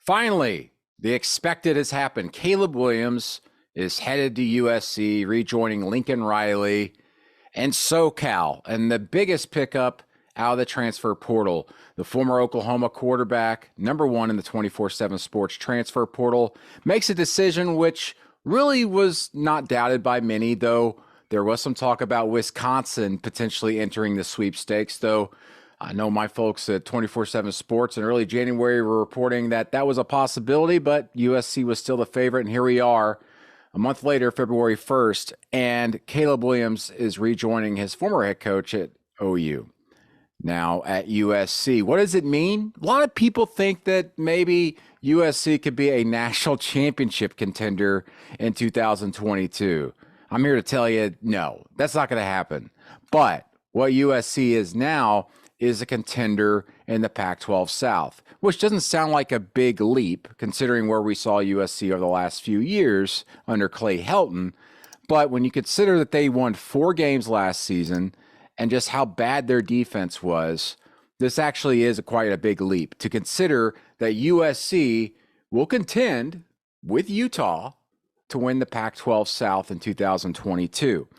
Finally, the expected has happened. Caleb Williams is headed to USC, rejoining Lincoln Riley and SoCal. And the biggest pickup out of the transfer portal, the former Oklahoma quarterback, number one in the 24/7 Sports transfer portal, makes a decision which really was not doubted by many, though there was some talk about Wisconsin potentially entering the sweepstakes, though I know my folks at 24/7 Sports in early January were reporting that that was a possibility, but USC was still the favorite, and here we are a month later, February 1st, and Caleb Williams is rejoining his former head coach at OU. Now at USC. What does it mean? A lot of people think that maybe USC could be a national championship contender in 2022. I'm here to tell you, no, that's not going to happen. But what USC is now is a contender in the Pac-12 South, which doesn't sound like a big leap considering where we saw USC over the last few years under Clay Helton. But when you consider that they won 4 games last season and just how bad their defense was, this actually is quite a big leap to consider that USC will contend with Utah to win the Pac-12 South in 2022.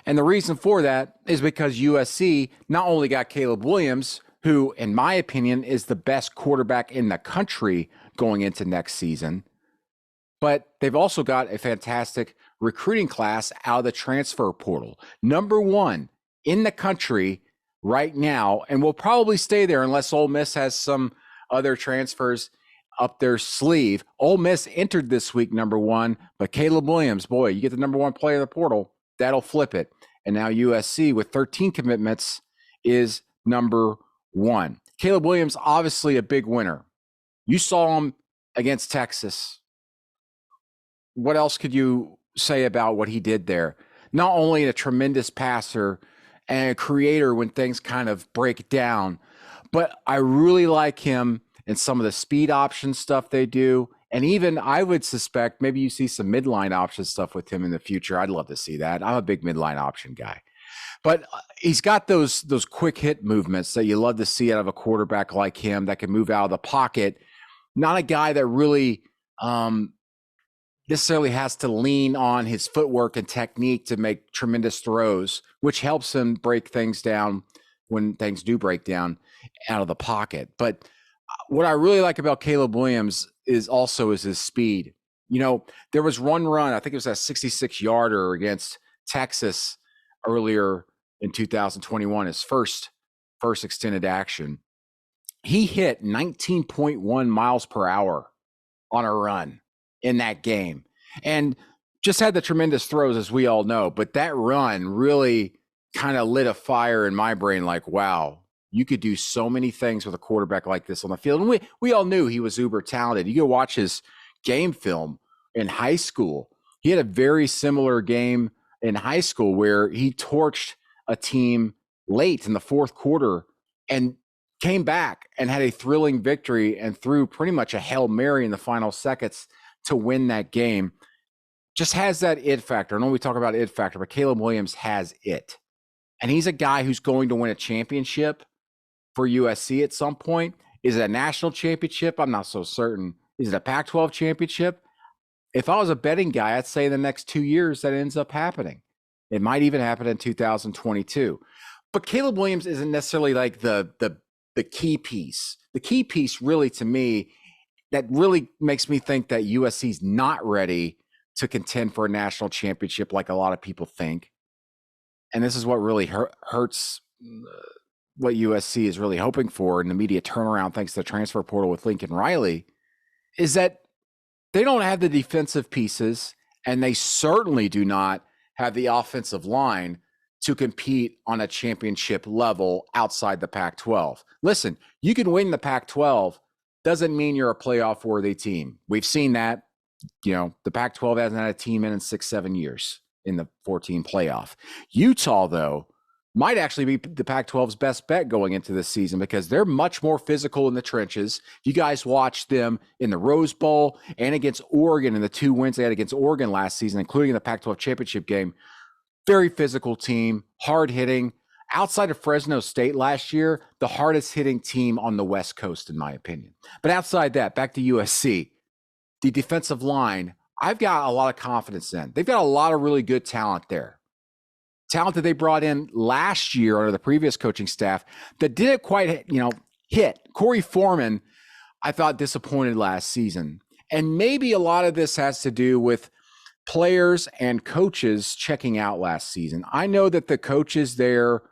And the reason for that is because USC not only got Caleb Williams, who, in my opinion, is the best quarterback in the country going into next season, but they've also got a fantastic recruiting class out of the transfer portal. Number one in the country right now, and will probably stay there unless Ole Miss has some other transfers up their sleeve. Ole Miss entered this week number one, but Caleb Williams, boy, you get the number one player in the portal, that'll flip it. And now USC with 13 commitments is number one. Caleb Williams, obviously a big winner. You saw him against Texas. What else could you say about what he did there? Not only a tremendous passer and a creator when things kind of break down, but I really like him in some of the speed option stuff they do. And even I would suspect maybe you see some midline option stuff with him in the future. I'd love to see that. I'm a big midline option guy. But he's got those quick hit movements that you love to see out of a quarterback like him that can move out of the pocket. Not a guy that really necessarily has to lean on his footwork and technique to make tremendous throws, which helps him break things down when things do break down out of the pocket. But what I really like about Caleb Williams is his speed. You know, there was one run, I think it was a 66-yarder against Texas earlier in 2021, his first extended action. He hit 19.1 miles per hour on a run in that game and just had the tremendous throws, as we all know. But that run really kind of lit a fire in my brain like, wow, you could do so many things with a quarterback like this on the field. And we all knew he was uber talented. You go watch his game film in high school. He had a very similar game in high school where he torched a team late in the fourth quarter and came back and had a thrilling victory and threw pretty much a Hail Mary in the final seconds to win that game. Just has that it factor. I know we talk about it factor, but Caleb Williams has it. And he's a guy who's going to win a championship for USC at some point. Is it a national championship? I'm not so certain. Is it a Pac-12 championship? If I was a betting guy, I'd say in the next 2 years that ends up happening. It might even happen in 2022. But Caleb Williams isn't necessarily like the key piece. The key piece really to me that really makes me think that USC's not ready to contend for a national championship like a lot of people think. And this is what really hurts what USC is really hoping for in the media turnaround thanks to the transfer portal with Lincoln Riley, is that they don't have the defensive pieces, and they certainly do not have the offensive line to compete on a championship level outside the Pac-12. Listen, you can win the Pac-12, doesn't mean you're a playoff worthy team. We've seen that. You know, the Pac-12 hasn't had a team in 6-7 years in the 14 playoff. Utah, though, might actually be the Pac-12's best bet going into this season because they're much more physical in the trenches. You guys watched them in the Rose Bowl and against Oregon in the 2 wins they had against Oregon last season, including the Pac-12 championship game. Very physical team, hard hitting. outside of Fresno State last year, the hardest hitting team on the West Coast, in my opinion. But outside that, back to USC, the defensive line, I've got a lot of confidence in. They've got a lot of really good talent there. Talent that they brought in last year under the previous coaching staff that didn't quite, hit. Corey Foreman, I thought, disappointed last season. And maybe a lot of this has to do with players and coaches checking out last season. I know that the coaches there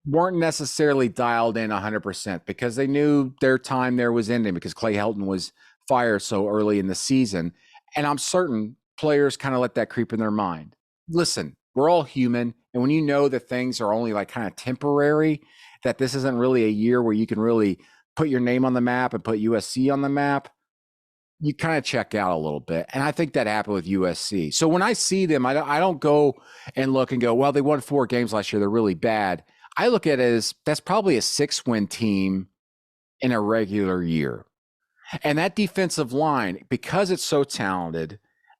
weren't necessarily dialed in 100% because they knew their time there was ending because Clay Helton was fired so early in the season. And I'm certain players kind of let that creep in their mind. Listen, we're all human. And when you know that things are only like kind of temporary, that this isn't really a year where you can really put your name on the map and put USC on the map, you kind of check out a little bit. And I think that happened with USC. So when I see them, I don't go and look and go, well, they won 4 games last year, they're really bad. I look at it as that's probably a 6-win team in a regular year. And that defensive line, because it's so talented,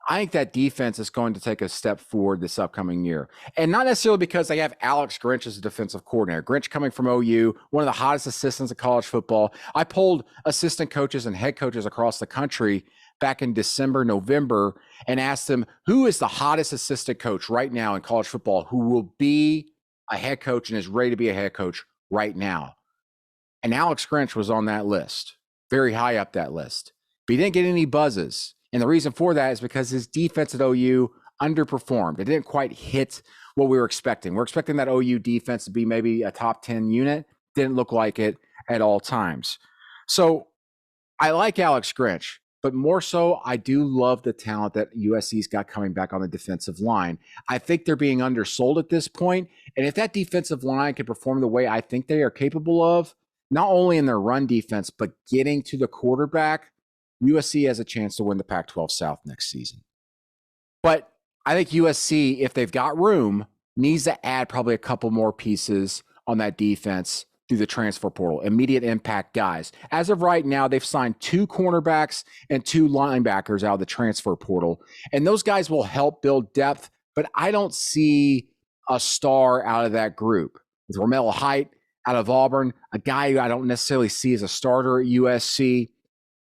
I think that defense is going to take a step forward this upcoming year. And not necessarily because they have Alex Grinch as a defensive coordinator. Grinch coming from OU, one of the hottest assistants in college football. I polled assistant coaches and head coaches across the country back in December, November, and asked them, who is the hottest assistant coach right now in college football who will be a head coach and is ready to be a head coach right now? And Alex Grinch was on that list, very high up that list. But he didn't get any buzzes. And the reason for that is because his defense at OU underperformed. It didn't quite hit what we were expecting. We're expecting that OU defense to be maybe a top 10 unit. Didn't look like it at all times. So I like Alex Grinch, but more so, I do love the talent that USC's got coming back on the defensive line. I think they're being undersold at this point. And if that defensive line can perform the way I think they are capable of, not only in their run defense, but getting to the quarterback, USC has a chance to win the Pac-12 South next season. But I think USC, if they've got room, needs to add probably a couple more pieces on that defense through the transfer portal, immediate impact guys. As of right now, they've signed 2 cornerbacks and 2 linebackers out of the transfer portal. And those guys will help build depth, but I don't see a star out of that group. With Romello Height out of Auburn, a guy who I don't necessarily see as a starter at USC.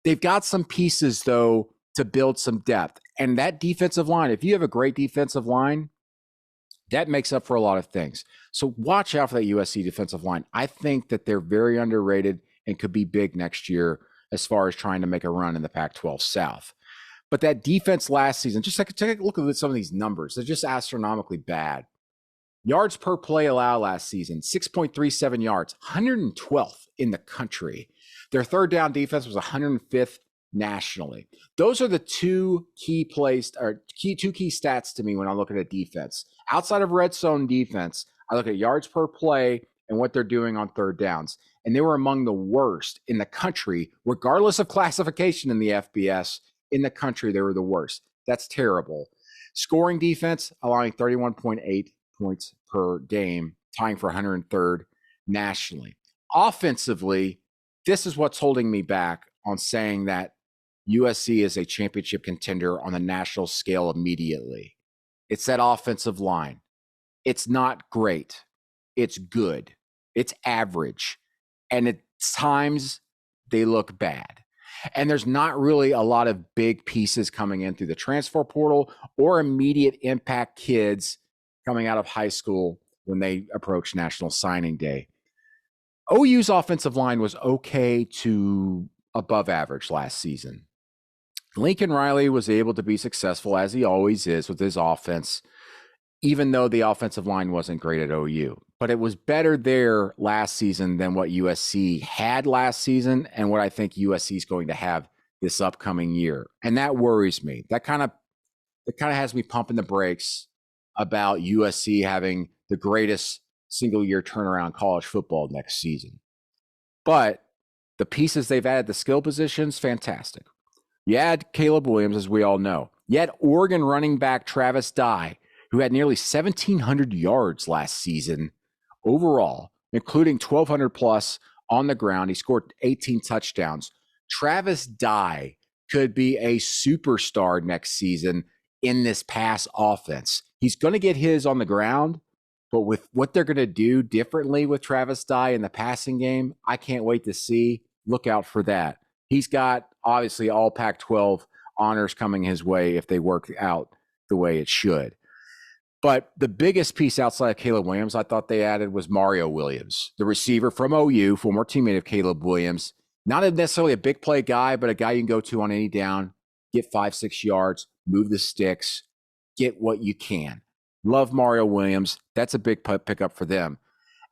They've got some pieces, though, to build some depth. And that defensive line, if you have a great defensive line, that makes up for a lot of things. So watch out for that USC defensive line. I think that they're very underrated and could be big next year as far as trying to make a run in the Pac-12 South. But that defense last season, just take a look at some of these numbers. They're just astronomically bad. Yards per play allowed last season, 6.37 yards, 112th in the country. Their third down defense was 105th nationally. Those are the two key stats to me when I look at a defense. Outside of red zone defense, I look at yards per play and what they're doing on third downs. And they were among the worst in the country, regardless of classification in the FBS. In the country, they were the worst. That's terrible. Scoring defense, allowing 31.8 points per game, tying for 103rd nationally. Offensively, this is what's holding me back on saying that USC is a championship contender on the national scale immediately. It's that offensive line. It's not great. It's good. It's average. And at times, they look bad. And there's not really a lot of big pieces coming in through the transfer portal or immediate impact kids coming out of high school when they approach National Signing Day. OU's offensive line was okay to above average last season. Lincoln Riley was able to be successful, as he always is, with his offense, even though the offensive line wasn't great at OU. But it was better there last season than what USC had last season and what I think USC is going to have this upcoming year. And that worries me. That kind of has me pumping the brakes about USC having the greatest single-year turnaround college football next season. But the pieces they've added, the skill positions, fantastic. You add Caleb Williams, as we all know. You add Oregon running back Travis Dye, who had nearly 1,700 yards last season overall, including 1,200 plus on the ground. He scored 18 touchdowns. Travis Dye could be a superstar next season in this pass offense. He's going to get his on the ground, But with what they're going to do differently with Travis Dye in the passing game, I can't wait to see. Look out for that. He's got obviously all Pac-12 honors coming his way if they work out the way it should. But the biggest piece outside of Caleb Williams I thought they added was Mario Williams, the receiver from OU, former teammate of Caleb Williams. Not necessarily a big play guy, but a guy you can go to on any down, get 5-6 yards, move the sticks, get what you can. Love Mario Williams. That's a big pickup for them.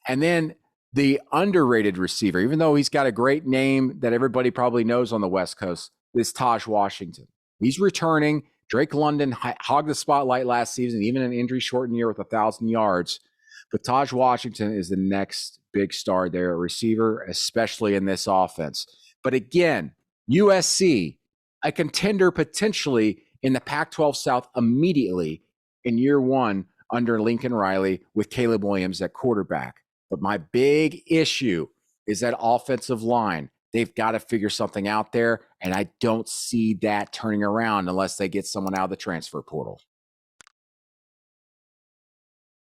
And then the underrated receiver, even though he's got a great name that everybody probably knows on the West Coast, is Taj Washington. He's returning. Drake London hogged the spotlight last season, even an injury-shortened year with 1,000 yards. But Taj Washington is the next big star there, a receiver, especially in this offense. But again, USC, a contender potentially in the Pac-12 South immediately in year one under Lincoln Riley with Caleb Williams at quarterback. But my big issue is that offensive line. They've got to figure something out there, and I don't see that turning around unless they get someone out of the transfer portal.